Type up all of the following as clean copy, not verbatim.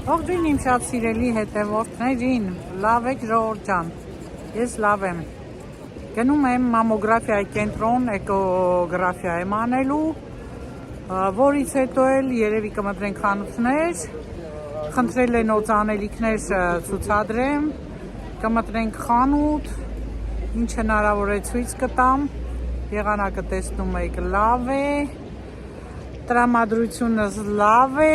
Ողջույն իմ շատ սիրելի հետևորդներին, լավ եք ժողովուրդ ջան, ես լավ եմ, գնում եմ մամոգրաֆիայի կենտրոն էկոգրաֆիա եմ անելու, որից հետո էլ երևի կմտրենք խանութներ, խնդրել են օծանելիքներ ցուցադրեմ, կմտրենք խանութ, ինչ հնարավոր է ցույց կտամ, եղանակը տեսնում եք լավ է, տրամադրությունս լավ է,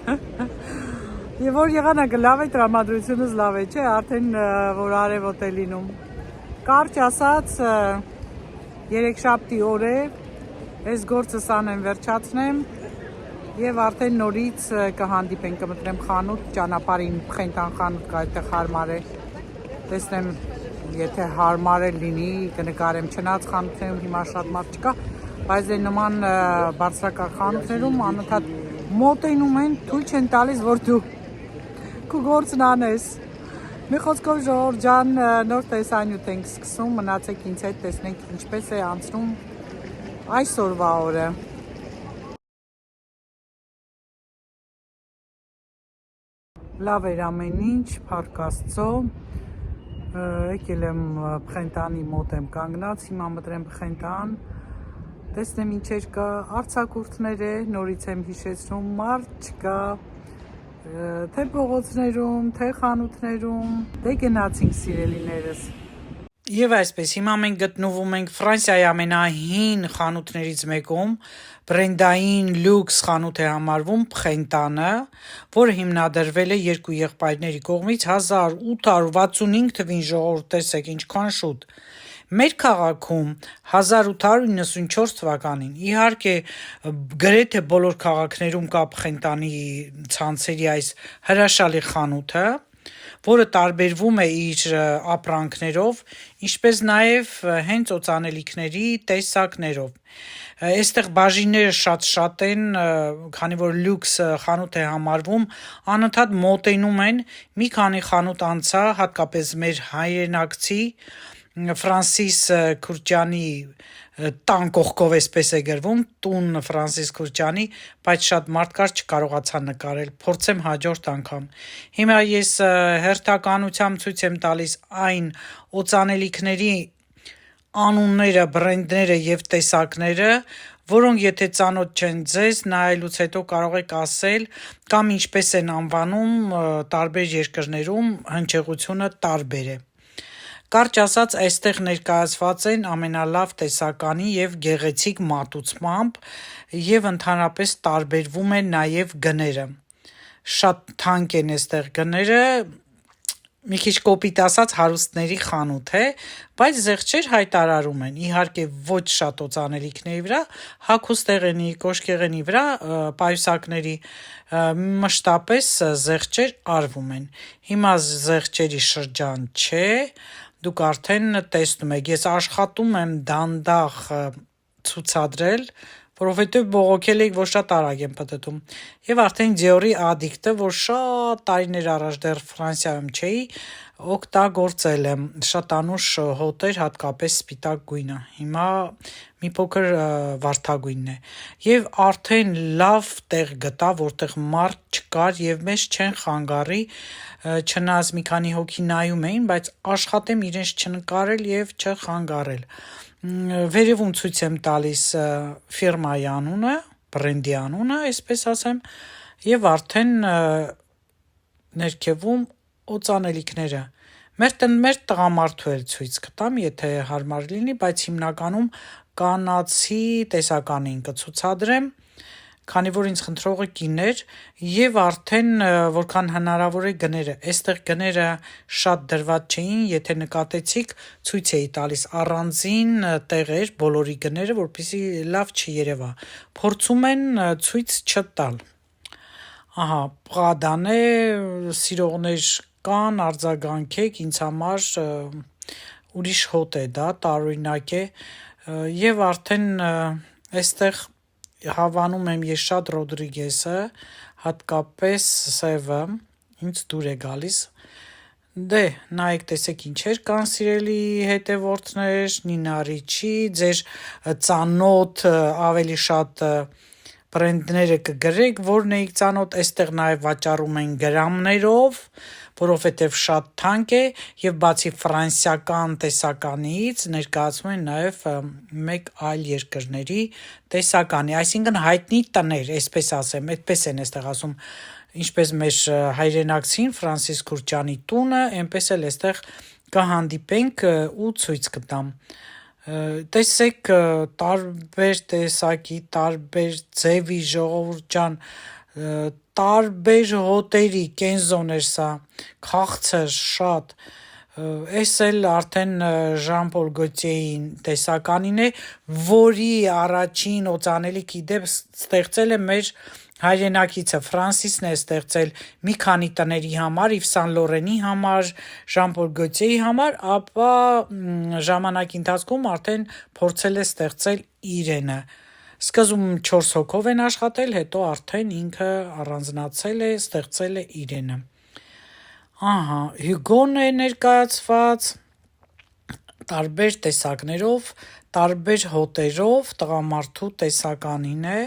Եվ որ եղանակը լավ է, տրամադրությունս լավ է, չէ, արդեն որ արևոտ է լինում։ Կարճ ասած, երեքշաբթի օր է, այս գործս անեմ վերջացնեմ եւ արդեն նորից կհանդիպենք, կմտնեմ խանութ, ճանապարհին Փխենտան խանութ կա, այդտեղ հարմար է։ Տեսնեմ, եթե հարմար է լինի, կնկարեմ, չնայած խանութներում հիմա շատ մարդ չկա, բայց դե նման բարձրակարգ խանութներում անընդհատ մոտենում են, թույլ չեն տալիս, որ դու քո գործն անես։ Մի խոսքով ժողովուրդ ջան, նոր տեսանյութ ենք սկսում, մնացեք ինձ հետ, տեսնենք ինչպես է անցնում այսօրվա օրը։ Լավ էր ամեն ինչ, փառք Աստծո։ Եկել եմ Փխենտանի մոտ եմ կանգնած, հիմա մտրեմ Փխենտան, տեսնեմ ինչեր կա, արձակուրդներ է, նորից եմ հիշեցնում, մարդ չկա, թե փողոցներում, թե խանութներում, դե գնացինք սիրելիներս։ Եվ այսպես, հիմա մենք գտնվում ենք Ֆրանսիայի ամենահին խանութներից մեկում, բրենդային լյուքս խանութ է համարվում Փխենտանը, որը հիմնադրվել է երկու եղբայրների կողմից 1865 թվին, ժողովուրդ տեսեք ինչքան շուտ։ Մեր քաղաքում 1894 թվականին, իհարկե գրեթե բոլոր քաղաքներում կա Փխենտանի ցանցերի այս հրաշալի խանութը, որը տարբերվում է իր ապրանքներով, ինչպես նաև հենց օծանելիքների տեսակներով։ Այստեղ բաժինները շատ են, քանի որ լյուքս խանութ է համարվում, անընդհատ մոտենում են, մի քանի խանութ անցա, հատկապես մեր հայրենակցի Ֆրանսիս Քուրչյանի տան կողքով էսպես է գրվում, տուն Ֆրանսիս Քուրչյանի, բայց շատ մարդ կար չկարողացա նկարել, փորձեմ հաջորդ անգամ։ Հիմա ես հերթականությամբ ցույց եմ տալիս այն օծանելիքների անունները, բրենդները եւ տեսակները, որոնք եթե ծանոթ չեն ձեզ, նայելուց հետո կարող եք ասել կամ ինչպես են անվանում տարբեր երկրներում, հնչեղությունը տարբեր է։ Կարճ ասած, այստեղ ներկայացված են ամենալավ տեսականի եւ գեղեցիկ մատուցմամբ եւ ընդհանրապես տարբերվում են նաեւ գները։ Շատ թանկ են այստեղ գները, մի քիչ կոպիտ ասած հարուստների խանութ է, բայց զեղչեր հայտարարում են, իհարկե ոչ շատ օծանելիքների վրա, հագուստեղենի, կոշկեղենի վրա, պայուսակների մշտապես զեղչեր արվում են։ Հիմա զեղչերի շրջան չէ, դուք արդեն տեսնում եք, ես աշխատում եմ դանդաղ ցուցադրել, որովհետև բողոքել եք, որ շատ արագ եմ պտտում։ Եվ արդեն Dior-ի ադիկտը, որ շատ տարիներ առաջ դեռ Ֆրանսիայում չէի, օգտագործել եմ, շատ անուշ հոտ էր, հատկապես սպիտակ գույնը, հիմա մի փոքր վարդագույնն է։ Եվ արդեն լավ տեղ գտա, որտեղ մարդ չկար եւ մեզ չեն խանգարի, չնայած մի քանի հոգի նայում էին, բայց աշխատեմ իրենց չնկարել եւ չխանգարել։ Վերևում ցույց եմ տալիս ֆիրմայի անունը, բրենդի անունը, այսպես ասեմ, եւ արդեն ներքևում օծանելիքները։ Մեր տղամարդու էլ ցույց կտամ, եթե հարմար լինի, բայց հիմնականում կանացի տեսականին կցուցադրեմ, քանի որ ինձ խնդրողը կին էր, եւ արդեն որքան հնարավոր է գները։ Այստեղ գները շատ դրված չէին, եթե նկատեցիք, ցույց էի տալիս առանձին տեղեր, բոլորի գները, որպեսզի լավ չերևա։ Փորձում են ցույց չտալ։ Ահա, Պրադան է, սիրողներ կան, արձագանքեք, ինձ համար ուրիշ հոտ է դա, տարօրինակ է, եւ արդեն այստեղ հավանում եմ ես շատ Ռոդրիգեսը, հատկապես սևը, ինձ դուր է գալիս։ Դե, նայեք, տեսեք ինչեր կան սիրելի հետևորդներ, Նինա Ռիչի, ձեր ծանոթ ավելի շատ բրենդները կգրեք, որն էիք ծանոթ, այստեղ նաև վաճառում են գրամներով, որովհետև շատ թանկ է եւ բացի ֆրանսիական տեսականից ներկայացում են նաև մեկ այլ երկրների տեսականի, այսինքն հայտնի տներ, այսպես ասեմ, այդպես են այստեղ ասում, ինչպես մեր հայրենակցին Ֆրանսիս Քուրչյանի տունը, այնպես էլ այստեղ կհանդիպենք ու ցույց կտամ։ Տեսեք տարբեր տեսակի, տարբեր ձևի ժողովուրդ ջան, տարբեր հոտերի կենզոներ սա, քաղցր շատ, այս էլ արդեն Ժան-Պոլ Գոտիեի տեսականին է, որի առաջին օծանելիք իդեպ ստեղծել է մեր հայրենակիցը Ֆրանսիսն է ստեղծել մի քանի տների համար, Իվ Սան Լորենի համար, Ժան-Պոլ Գոտիեի համար, ապա ժամանակի ընթացքում արդեն փորձել է ստեղծել իրենը։ Սկզբում 4 հոգով են աշխատել, հետո արդեն ինքը առանձնացել է, ստեղծել է իրենը։ Ահա, Հյուգոն է ներկայացված տարբեր տեսակներով, տարբեր հոտերով, տղամարդու տեսականին է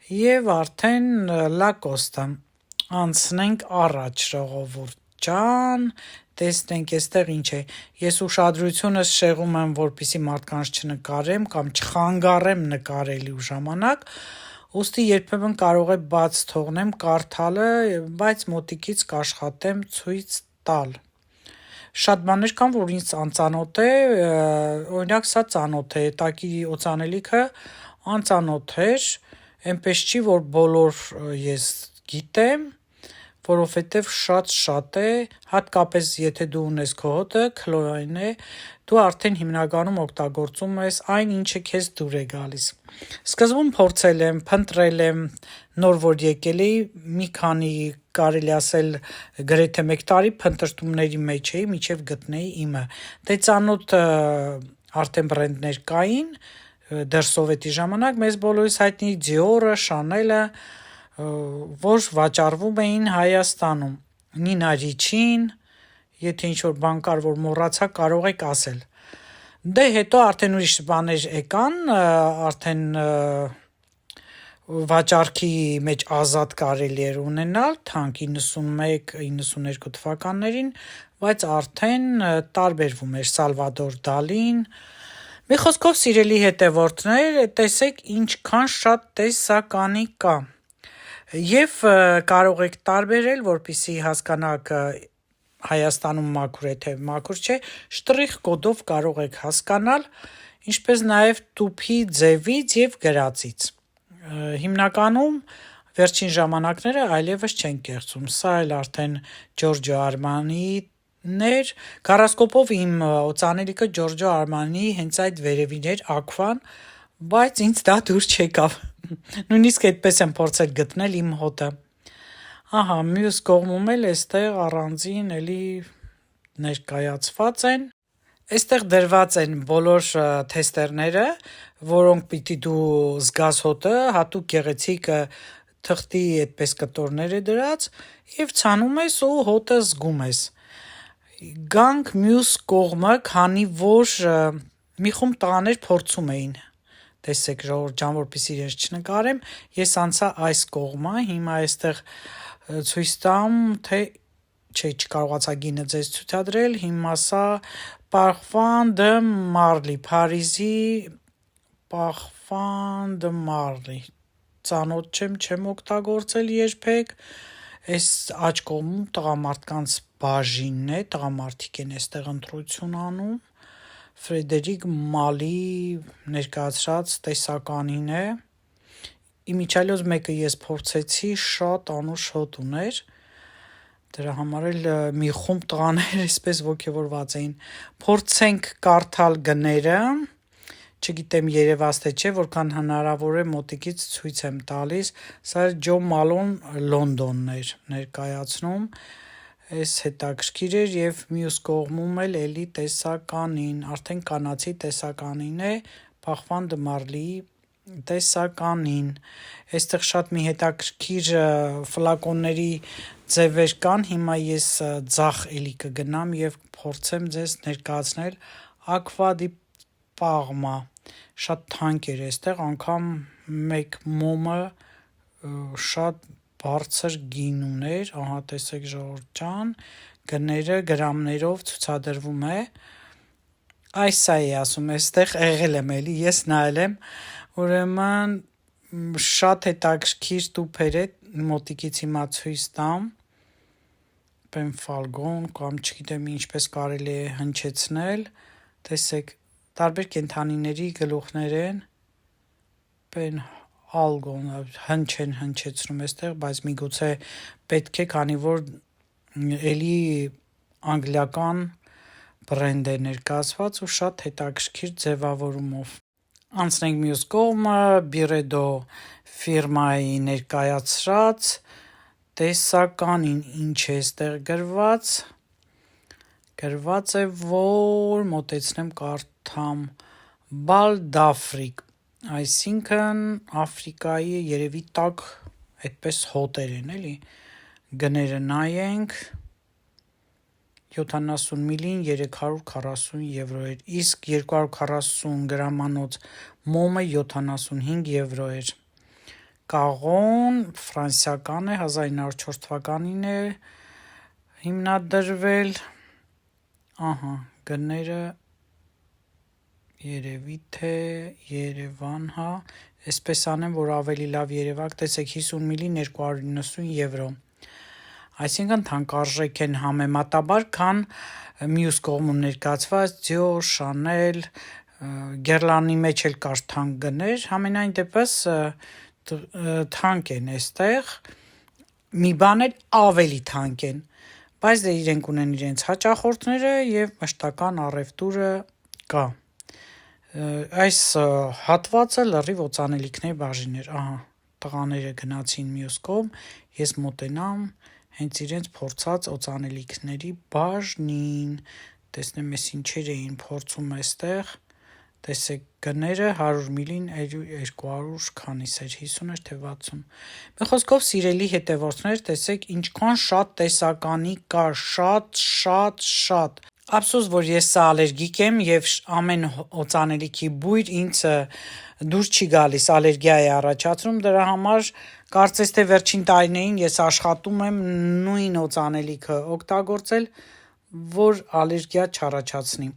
եւ արդեն Լակոստը։ Անցնենք առաջ, ժողովուրդ ջան, տեսնենք այստեղ ինչ է։ Ես ուշադրությունս շեղում եմ, որպեսզի մարդկանց չնկարեմ կամ չխանգարեմ նկարելու ժամանակ, ուստի երբեմն կարող է բաց թողնեմ կարդալը, բայց մոտիկից կաշխատեմ ցույց տալ։ Շատ բաներ կան, որ ինձ անծանոթ է, օրինակ սա ծանոթ է, տակի օծանելիքը անծանոթ էր, այնպես չի, որ բոլոր ես գիտեմ, որովհետև շատ է, հատկապես եթե դու ունես քո հոտը, քլորային է, դու արդեն հիմնականում օգտագործում ես այն, ինչը քեզ դուր է գալիս։ Սկզբում փորձել եմ, փնտրել եմ, նոր որ եկել էի, մի քանի կարելի ասել գրեթե 1 տարի փնտրտումների մեջ էի, մինչև գտնեի իմը։ Դե ծանոթ արդեն բրենդներ կային, դեռ սովետի ժամանակ մեզ բոլորիս հայտնի Dior-ը, Chanel-ը, որ վաճառվում էին Հայաստանում, Նինա Ռիչին, եթե ինչ-որ բան կար, որ մոռացա, կարող եք ասել։ Դե հետո արդեն ուրիշ բաներ եկան, արդեն վաճառքի մեջ ազատ կարելի էր ունենալ, թանկ 91-92 թվականներին, բայց արդեն տարբերվում էր Սալվադոր Դալին։ Մի խոսքով սիրելի հետևորդներ, տեսեք ինչքան շատ տեսականի կա։ Եվ կարող եք տարբերել, որպեսզի հասկանաք Հայաստանում մաքուր է թե մաքուր չէ, շտրիխ կոդով կարող եք հասկանալ, ինչպես նաև տուփի ձևից եւ գրածից։ Հիմնականում վերջին ժամանակները այլևս չեն կեղծում, սա էլ արդեն Ջորջո Արմանիներ, գարասկոպով իմ օծանելիքը Ջորջո Արմանիի հենց այդ վերևին էր Ակվան, բայց ինձ դա դուր չեկավ, նույնիսկ այդպես եմ փորձել գտնել իմ հոտը։ Ահա, մյուս կողմում էլ այստեղ առանձին էլի ներկայացված են։ Այստեղ դրված են բոլոր թեստերները, որոնք պիտի դու զգաս հոտը, հատուկ գեղեցիկ թղթի այդպես կտորներ է դրած, եւ ցանում ես ու հոտը զգում ես։ Գանք մյուս կողմը, քանի որ մի խումբ տղաներ փորձում էին։ Տեսեք ժողովուրդ ջան, որպեսզի իրենց չնկարեմ, ես անցա այս կողմը, հիմա այստեղ ցույց տամ, թե չէ, չկարողացա գինը ձեզ ցույցադրել, հիմա սա Parfum de Marly, Փարիզի Parfum de Marly, ծանոթ չեմ օգտագործել երբեք, այս աջ կողմում տղամարդկանց բաժինն է, տղամարդիկ են այստեղ ընտրություն անում, Ֆրեդերիկ Մալի ներկայացրած տեսականին է, իմիջիայլոց մեկը ես փորձեցի, շատ անուշ հոտ ուներ, դրա համար էլ մի խումբ տղաներ այսպես ոգևորված էին։ Փորձենք կարդալ գները, չգիտեմ երևաց թե չէ, որքան հնարավոր է մոտիկից ցույց եմ տալիս, սա Ջո Մալոն Լոնդոնն էր ներկայացնում, այս հետաքրքիր էր եւ մյուս կողմում էլ էլի տեսականին, արդեն կանացի տեսականին է, Parfum de Marly տեսականին։ Այստեղ շատ մի հետաքրքիր ֆլակոնների ձևեր կան, հիմա ես ձախ էլի կգնամ եւ փորձեմ ձեզ ներկայացնել Aqua di Parma, շատ թանկ էր այստեղ, անգամ մեկ մոմը շատ բարձր գին ուներ, ահա տեսեք ժողովուրդ ջան, գները գրամներով ցուցադրվում է։ Այս է ասում, այստեղ եղել եմ էլի, ես նայել եմ, ուրեմն շատ հետաքրքիր տուփեր է, մոտիկից հիմա ցույց տամ։ Պենֆալգոն կամ չգիտեմ ինչպես կարելի է հնչեցնել, տեսեք, տարբեր կենդանիների գլուխներ են, Պենֆալգոն հնչեն հնչեցնում այստեղ, բայց միգուցե պետք է, քանի որ էլի անգլիական բրենդ է ներկայացված ու շատ հետաքրքիր ձևավորումով։ Անցնենք մյուս կողմը, Բիրեդո ֆիրմայի ներկայացրած տեսականին ինչ է այստեղ գրված է, որ մոտեցնեմ կարդամ Բալդաֆրիկ, այսինքն Աֆրիկայի երևի տակ այդպես հոտեր են, էլի, գները նայենք, 70 միլին 340 եվրո էր, իսկ 240 գրամանոց մոմը 75 եվրո էր։ Կաղոն ֆրանսիական է, 1904 թվականին է հիմնադրվել, ահա, գները երևի թե Երևան, հա, այսպես անեմ, որ ավելի լավ երևակ, տեսեք 50 միլին 290 եվրո, այսինքն թանկարժեք են համեմատաբար, քան մյուս կողմում ներկայացված Dior, Chanel, Guerlain-ի մեջ էլ կար թանկ գներ, համենայն դեպս թանկ են այստեղ, մի բան էլ ավելի թանկ են, բայց դե իրենք ունեն իրենց հաճախորդները եւ մշտական առևտուրը կա։ Այս հատվածը լրիվ օծանելիքների բաժին էր, ահա, տղաները գնացին մյուս կողմ, ես մոտենամ հենց իրենց փորձած օծանելիքների բաժնին, տեսնեմ ես ինչեր էին փորձում այստեղ, տեսեք գները 100 միլին 200 քանիս էր, 50 էր թե 60։ Մի խոսքով սիրելի հետևորդներ, տեսեք ինչքան շատ տեսականի կա, շատ։ Ափսոս, որ ես սա ալերգիկ եմ եւ ամեն օծանելիքի բույր ինձ դուր չի գալիս, ալերգիա է առաջացնում, դրա համար կարծես թե վերջին տարիներին ես աշխատում եմ նույն օծանելիքը օգտագործել, որ ալերգիա չառաջացնի։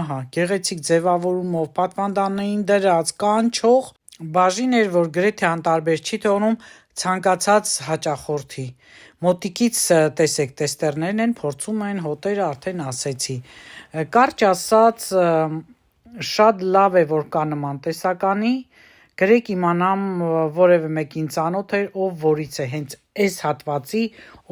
Ահա, գեղեցիկ ձևավորումով պատվանդաններին դրած կանչող բաժին էր, որ գրեթե անտարբեր չի թողնում ցանկացած հաճախորդի։ Մոտիկից տեսեք, տեստերներն են, փորձում են հոտերը, արդեն ասեցի։ Կարճ ասած, շատ լավ է, որ կա նման տեսականի, գրեք իմանամ որևէ մեկին ծանոթ էր, ով որից է հենց այս հատվածի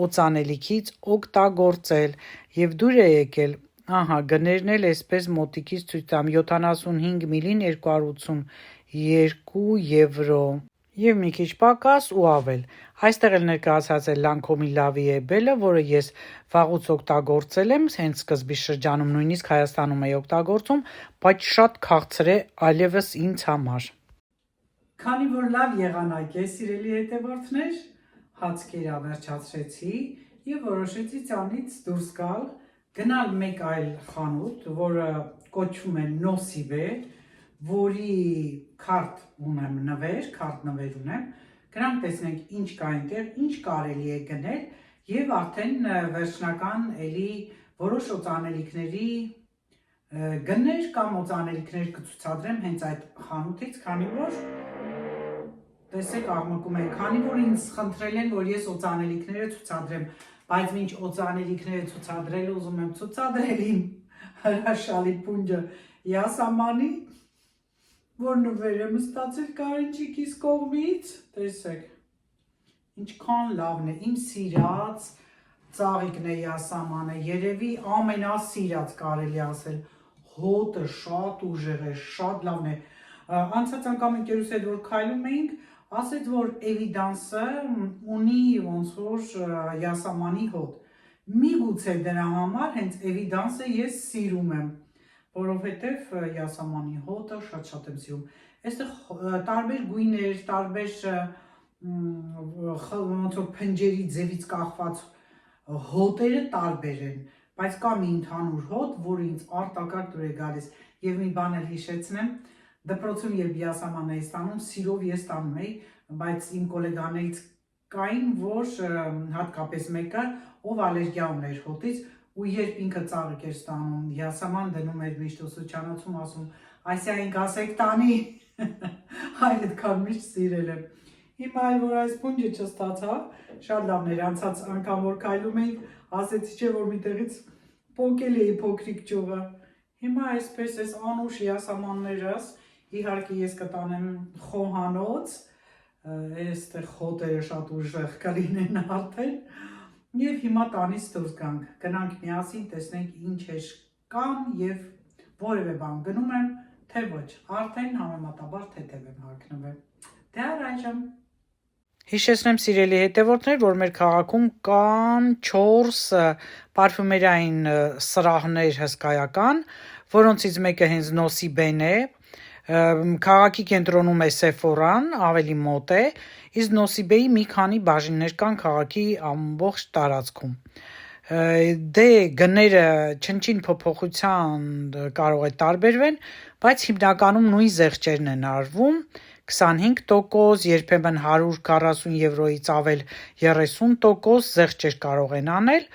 օծանելիքից օգտագործել եւ դուր է եկել, ահա, գներն էլ այսպես մոտիկից ցույց տամ, 75 միլին 282 եվրո եւ մի քիչ պակաս ու ավել։ Այստեղ էլ ներկայացած է Lancome Lavie Belle, որը ես վաղուց օգտագործել եմ, հենց սկզբի շրջանում նույնիսկ Հայաստանում էի օգտագործում, բայց շատ քաղցր է այլևս ինձ համար։ Քանի որ լավ եղանակ է, սիրելի հետևորդներ, հացքեր ավերջացրեցի եւ որոշեցի ցանից դուրս գալ, գնալ մեկ այլ խանութ, որը կոչվում է Nosibe, որի քարտ ունեմ նվեր ունեմ, գնանք տեսնենք ինչ կա այնտեղ, ինչ կարելի է գնել եւ արդեն վերջնական էլի որոշ օծանելիքների գներ կամ օծանելիքներ կցուցադրեմ հենց այդ խանութից, քանի որ տեսեք աղմկում են, քանի որ ինձ խնդրել են, որ ես օծանելիքները ցուցադրեմ, բայց մինչ օծանելիքները ցուցադրել ուզում եմ ցուցադրել իմ հրաշալի պունջը Յասամանի, որ նվեր եմ ստացել Կարինչիկիս կողմից, տեսեք, ինչքան լավն է, իմ սիրած ծաղիկն է Յասամանը, երևի ամենասիրած կարելի ասել, հոտը շատ ուժեղ է, շատ լավն է, անցած անգամ ընկերուս հետ որ քայլում էինք, ասեց, որ Evidence-ը ունի ոնց որ Յասամանի հոտ, միգուցե դրա համար հենց Evidence-ը ես սիրում եմ, որովհետև Յասամանի հոտը շատ եմ սիրում, այստեղ տարբեր գույներ, տարբեր ոնց որ փնջերի ձևից կախված հոտերը տարբեր են, բայց կա մի ընդհանուր հոտ, որը ինձ արտակարգ դուր է գալիս, եւ մի բան էլ հիշեցնեմ, դպրոցում երբ յասաման էի ստանում, սիրով ես ստանում էի, բայց իմ գոլեգաներից կային, որ հատկապես մեկը, ով ալերգիա ուներ հոտից, ու երբ ինքը ծաղիկ էր ստանում, յասաման դնում էր միշտ ուսուցչանոցում, ասում, այսյային գասեք տանի, այն այդքան միշտ սիրել եմ։ Հիմա այլ որ այս պունջը չստացա, շատ լավն էր, անցած անգամ որ քայլում էինք, ասեցի չէ որ միտեղից պոկել էի փոքրիկ ճյուղը։ Հիմա այսպես էս անուշ յասամաններս, իհարկե ես կտանեմ խոհանոց, այստեղ խոտերը շատ ուժեղ կլինեն արդեն, եւ հիմա տանից դուրս գնանք միասին, տեսնենք ինչեր կան եւ որևէ բան գնում եմ, թե ոչ, արդեն համեմատաբար թեթև եմ հագնվել։ Դե առայժմ հիշեցնեմ սիրելի հետևորդներ, որ մեր քաղաքում կան 4 պարֆումերային սրահներ հսկայական, որոնցից մեկը հենց Նոսիբեն է, քաղաքի կենտրոնում է Sephora-ն, ավելի մոտ է, իսկ Նոսիբեի մի քանի բաժիններ կան քաղաքի ամբողջ տարածքում։ Դե գները չնչին փոփոխության կարող է տարբերվեն, բայց հիմնականում նույն զեղչերն են արվում, 25%, երբեմն 140 եվրոյից ավել 30% զեղչեր կարող են անել,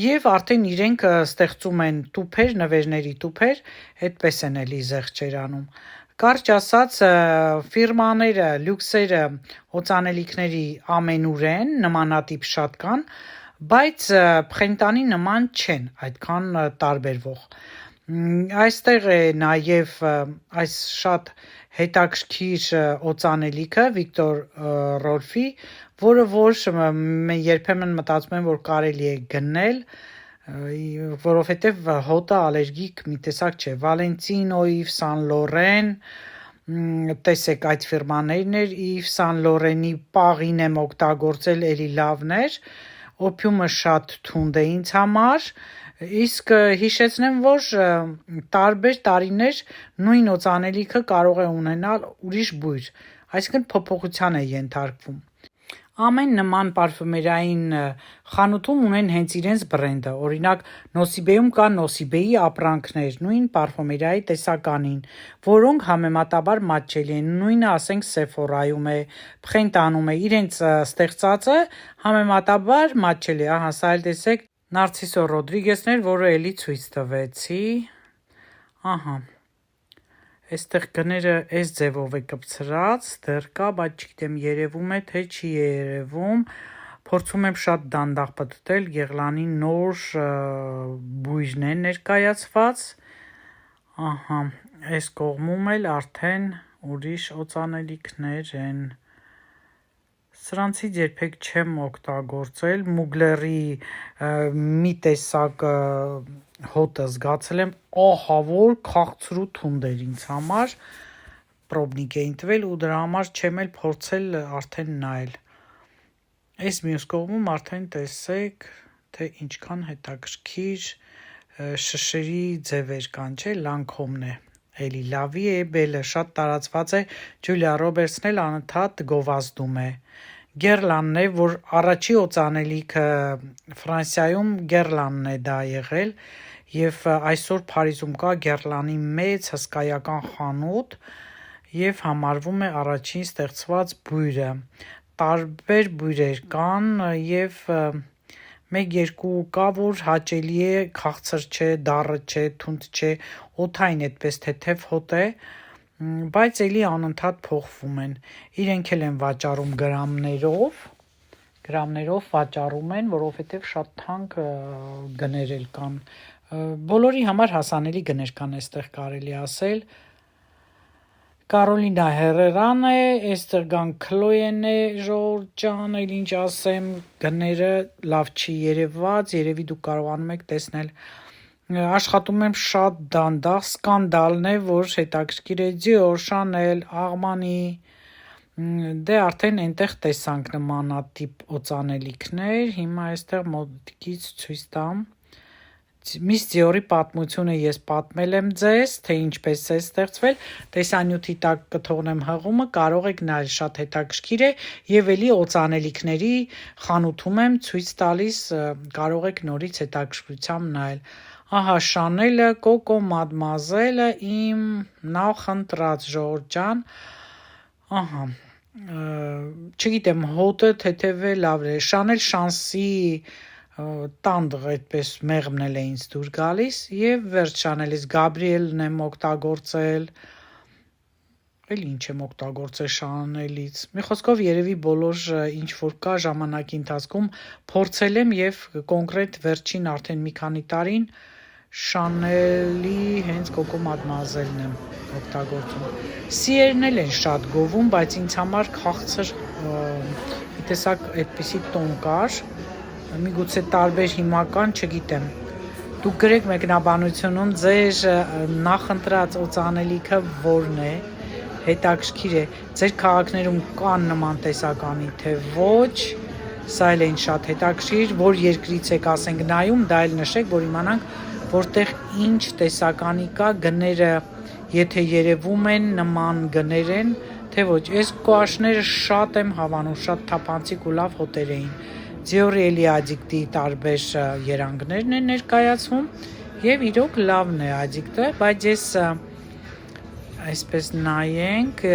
եւ արդեն իրենք ստեղծում են տուփեր, նվերների տուփեր, այդպես են էլի զեղչեր անում։ Կարճ ասած, ֆիրմաները, լյուքսերը, օծանելիքների ամենուր են, նմանատիպ շատ կան, բայց Փխենտանի նման չեն, այդքան տարբերվող։ Այստեղ է նաև այս շատ հետաքրքիր օծանելիքը Վիկտոր Ռոլֆի, որը որ երբեմն մտածում եմ, որ կարելի է գնել, որովհետև հոտը ալերգիկ մի տեսակ չէ, Valentino, Yves Saint Laurent, տեսեք այդ ֆիրմաներն էր, Yves Saint Laurent-ի պաղին եմ օգտագործել, էլի լավն էր, օփյումը շատ թունդ է ինձ համար, իսկ հիշեցնեմ, որ տարբեր տարիներ նույն օծանելիքը կարող է ունենալ ուրիշ բույր, այսինքն փոփոխության է ենթարկվում։ Ամեն նման պարֆումերային խանութում ունեն հենց իրենց բրենդը, օրինակ Նոսիբեում կա Նոսիբեի ապրանքներ, նույն պարֆումերայի տեսականին, որոնք համեմատաբար մատչելի են, նույնը ասենք Sephora-ում է, Փխենտանում է, իրենց ստեղծածը համեմատաբար մատչելի է, սա էլ տեսեք Նարցիսո Ռոդրիգեսներ, որը էլի ցույց տվեցի, այստեղ գները այս ձևով է կպցրած, դեռ կա, բայց չգիտեմ երևում է, թե չի երևում, փորձում եմ շատ դանդաղ պտտել, Գեղլանի նոր բույրն են ներկայացված, այս կողմում էլ արդեն ուրիշ օծանելիքներ են, սրանցից երբեք չեմ օգտագործել, Մուգլերի մի տեսակ հոտը զգացել եմ, որ քաղցրու թունդ էր ինձ համար, պրոբնիկ էին տվել ու դրա համար չեմ էլ փորձել արդեն նայել, այս մյուս կողմում արդեն տեսեք, թե ինչքան հետաքրքիր շշերի ձևեր կան, չէ, Լանքոմն է, էլի լավի է, բելը շատ տարածված է, Ջուլիա Ռոբերտսն էլ անընդհատ գովազդում է, Գերլանն է, որ առաջի օծանելիքը Ֆրանսիայում Գերլանն է դա եղել եւ այսօր Փարիզում կա Գերլանի մեծ հսկայական խանութ եւ համարվում է առաջին ստեղծված բույրը, տարբեր բույրեր կան եւ 1-2 կա, որ հաճելի է, քաղցր չէ, դառը չէ, թունդ չէ, օդային այդպես թեթև հոտ է, բայց էլի անընդհատ փոխվում են, իրենք էլ են վաճառում գրամներով վաճառում են, որովհետև շատ թանկ գներ էլ կան, բոլորի համար հասանելի գներ կան, այստեղ կարելի ասել, Կարոլինա Հերերան է, Էստերգան Քլոեն է, Ժորժան, էլ ինչ ասեմ, գները լավ չի երևված, երևի դուք կարողանում եք տեսնել, աշխատում եմ շատ դանդաղ, սկանդալն է, որ հետաքրքիր է, Dior, Chanel, Armani, դե արդեն այնտեղ տեսանք նմանատիպ օծանելիքներ, հիմա այստեղ մոտիկից ցույց տամ, Miss Dior-ի պատմությունը ես պատմել եմ ձեզ, թե ինչպես է ստեղծվել, տեսանյութի տակ կթողնեմ հղումը, կարող եք նայել, շատ հետաքրքիր է եւ էլի օծանելիքների խանութում եմ ցույց տալիս, կարող եք նորից հետաքրքրությամբ նայել, Ահա Շանելը, Կոկո Մադմազելը, իմ նախընտրած Ժորժ ջան։ Ահա չգիտեմ, հոտը թեթև է, լավ է։ Շանել Շանսի տանդղ այդպես մեղմն էլ է ինձ դուր գալիս եւ վերջ Շանելից Գաբրիելն եմ օգտագործել։ Էլ ինչ եմ օգտագործել Շանելից։ Մի խոսքով երևի բոլոր ինչ որ կա ժամանակի ընթացքում փորձել եմ եւ կոնկրետ վերջին արդեն մի քանի տարին Շանելի հենց Կոկո Մադմազելն եմ օգտագործում։ Սիերն էլ են շատ գովում, բայց ինձ համար քաղցր մի տեսակ այդպիսի տոն կար։ Միգուցե տարբեր հիմական, չգիտեմ։ Դուք գրեք մեկնաբանությունում ձեր նախընտրած օծանելիքը որն է։ Հետաքրքիր է, ձեր քաղաքներում կան նման տեսականի, թե ոչ, սա էլ են շատ հետաքրքիր, որ երկրից եք ասենք նայում, դա էլ նշեք, որ իմանանք, որտեղ ինչ տեսականի կա, գները, եթե երևում են, նման գներ են, թե ոչ, այս կուաշները շատ եմ հավանում, շատ թափանցիկ ու լավ հոտեր էին, Ձիորի Էլիադիկտի տարբեր երանգներն են ներկայացվում, և իրոք լավն է ադիկտը, բայց ես այսպես նայենք,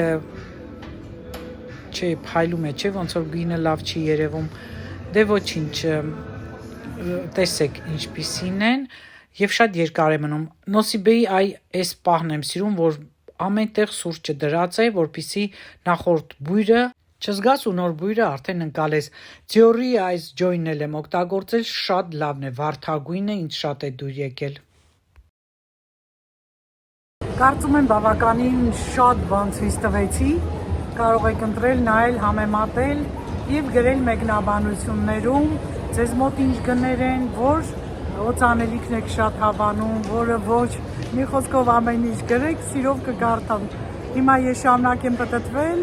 չէ, փայլում է, չէ, ոնց որ գույնը լավ չի երևում, դե ոչինչ, տեսեք ինչպիսին են, և շատ երկար է մնում, նոսիբեի այս պահն եմ սիրում, որ ամենտեղ սուրճը դրած է, որպիսի նախորդ բույրը չզգաս ու նոր բույրը արդեն ընկալես, Ձիորի այս ջոյնն էլ եմ օգտագործել, շատ լավն է, վարդագույնը ինձ շատ է դուր եկել։ Կարծում եմ բավականին շատ բան ցույց տվեցի, կարող եք ընտրել, նայել, համեմատել և գրել մեկնաբանություններում, ձեզ մոտ ինչ գներ են, որ օծանելիքն եք շատ հավանում, որը ոչ, մի խոսքով ամեն ինչ գրեք, սիրով կգարթամ։ Հիմա ես շարունակեմ պտտվել,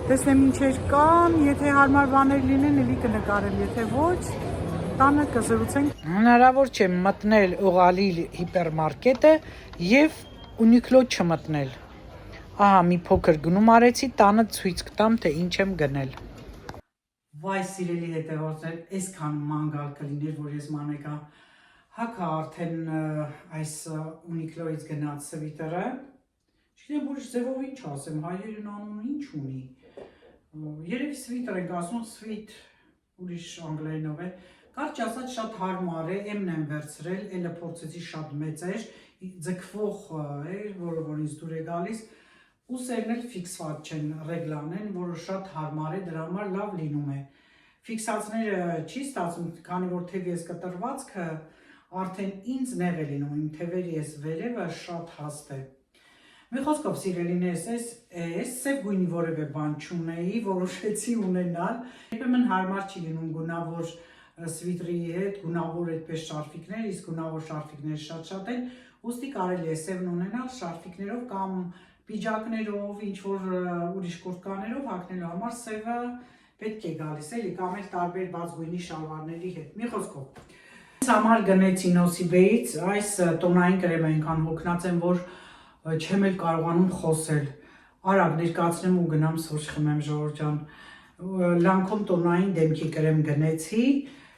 տեսնեմ ինչեր կան, եթե հարմար բաներ լինեն, էլի կնկարեմ, եթե ոչ, տանը կզրուցենք։ Հնարավոր չէ մտնել Օղալիլ հիպերմարկետը և Ունիկլո չմտնել։ Ահա մի փոքր գնում արեցի, տանը ցույց կտամ, թե ինչ եմ գնել։ Վայ սիրելի հետևորդներ, այսքան մանգալ կլիներ, որ ես մանեկա հակա արդեն այս Ունիկլոից գնաց սվիտերը։ Չգիտեմ, ուրիշ ձևով ինչ ասեմ, հայերեն անունը ինչ ունի։ Երևի սվիտեր ենք ասում, սվիտ ուրիշ անգլերենով է։ Կարճ ասած շատ հարմար է, էմն եմ վերցրել, էլը փորձեցի շատ մեծ էր, ձգվող էր, որը որ ինձ դուր է գալիս, ուսերն էլ ֆիքսված չեն, ռեգլան են, որը շատ հարմար է, դրա համար լավ լինում է։ Ֆիքսացները չի ստացում, քանի որ թևի ես կտրվածքը արդեն ինձ նեղ է լինում, իմ թևերի ես վերևը շատ հաստ է։ Մի խոսքով սիրելիներս, այս սև գույնի որևէ բան չունեի, որոշեցի ունենալ, երբեմն հարմար չի լինում գունավոր սվիտրի հետ, գունավոր այդպես շարֆիկներ, իսկ գունավոր շարֆիկները շատ են, ուստի կարելի է սևն ունենալ շարֆիկներով կամ պիջակներով, ինչ-որ ուրիշ կուրտկաներով հագնելու համար սևը պետք է գալիս էլի, կամ էլ տարբեր բաց գույնի շալվարների հետ, մի խոսքով։ Ես համար գնեցի Նոսիբեից, այս տոնային կրեմը այնքան հոգնած եմ, որ չեմ էլ կարողանում խոսել, արագ ներկացնեմ ու գնամ սուրճ խմեմ Ժորժ ջան, լանքոմ տոնային դեմքի կրեմ գնեցի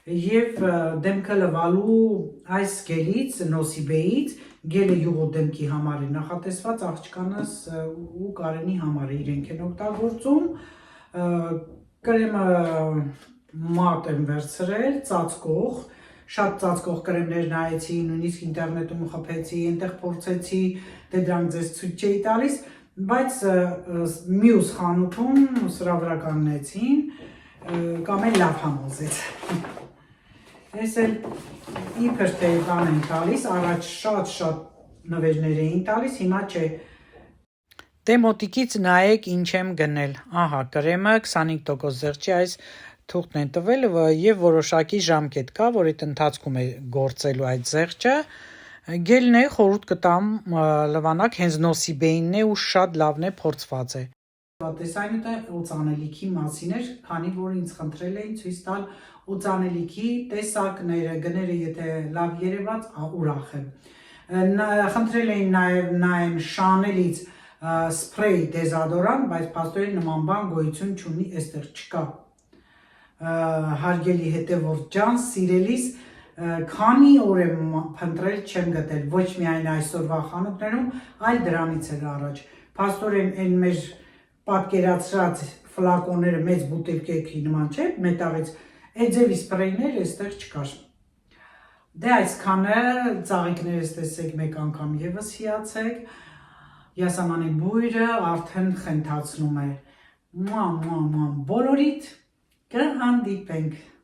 և դեմքը լվալու այս գելից, Նոսիբեից, գելը յուղու դեմքի համար է նախատեսված, աղջկանս ու Կարենի համար է, իրենք են օգտագործում, կրեմը մատ եմ վերցրել, ծածկող, շատ ծածկող կրեմներ նայեցի, նույնիսկ ինտերնետում խփեցի, այնտեղ փորձեցի, դե դրանք ձեզ ցույց չէի տալիս, բայց մյուս խանութում սրա վրա կանգնեցին, կամ էլ լավ համոզեց։ Ես էլ իբր թե բան են տալիս, առաջ շատ նվերներ էին տալիս, հիմա չէ։ Դե մոտիկից նայեք ինչ եմ գնել, ահա կրեմը 25% զեղչի այս թուղթն են տվել և որոշակի ժամկետ կա, որ այդ ընթացքում է գործելու այդ զեղչը, գելն է խորհուրդ կտամ լվանակ, հենց Նոսիբեինն է ու շատ լավն է, փորձված է։ Տեսայինը օծանելիքի մասին էր, քանի որ ինձ խնդրել էին ցույց տալ օծանելիքի տեսակները, գները եթե լավ երևաց, ուրախ եմ։ Խնդրել էին նաև նայեմ Շանելից սփրեյ դեզոդորանտ, բայց փաստորեն նման բան գոյություն չունի, այստեղ չկա։ Հարգելի հետևորդ ջան, սիրելիս, քանի օր եմ փնտրել, չեմ գտել, ոչ միայն այսօրվա խանութներում, այլ դրանից էր առաջ։ Փաստորեն այն մեր պատկերացրած ֆլակոնները մեծ բուտելկեքի նման չէ, մետաղից, այդ ձևի սպրեյներ այստեղ չկար։ Դե այսքանը, ծաղիկներս տեսեք մեկ անգամ եւս հիացեք, յասամանի բույրը արդեն խենթացնում է։ Բոլորիդ կհանդիպենք։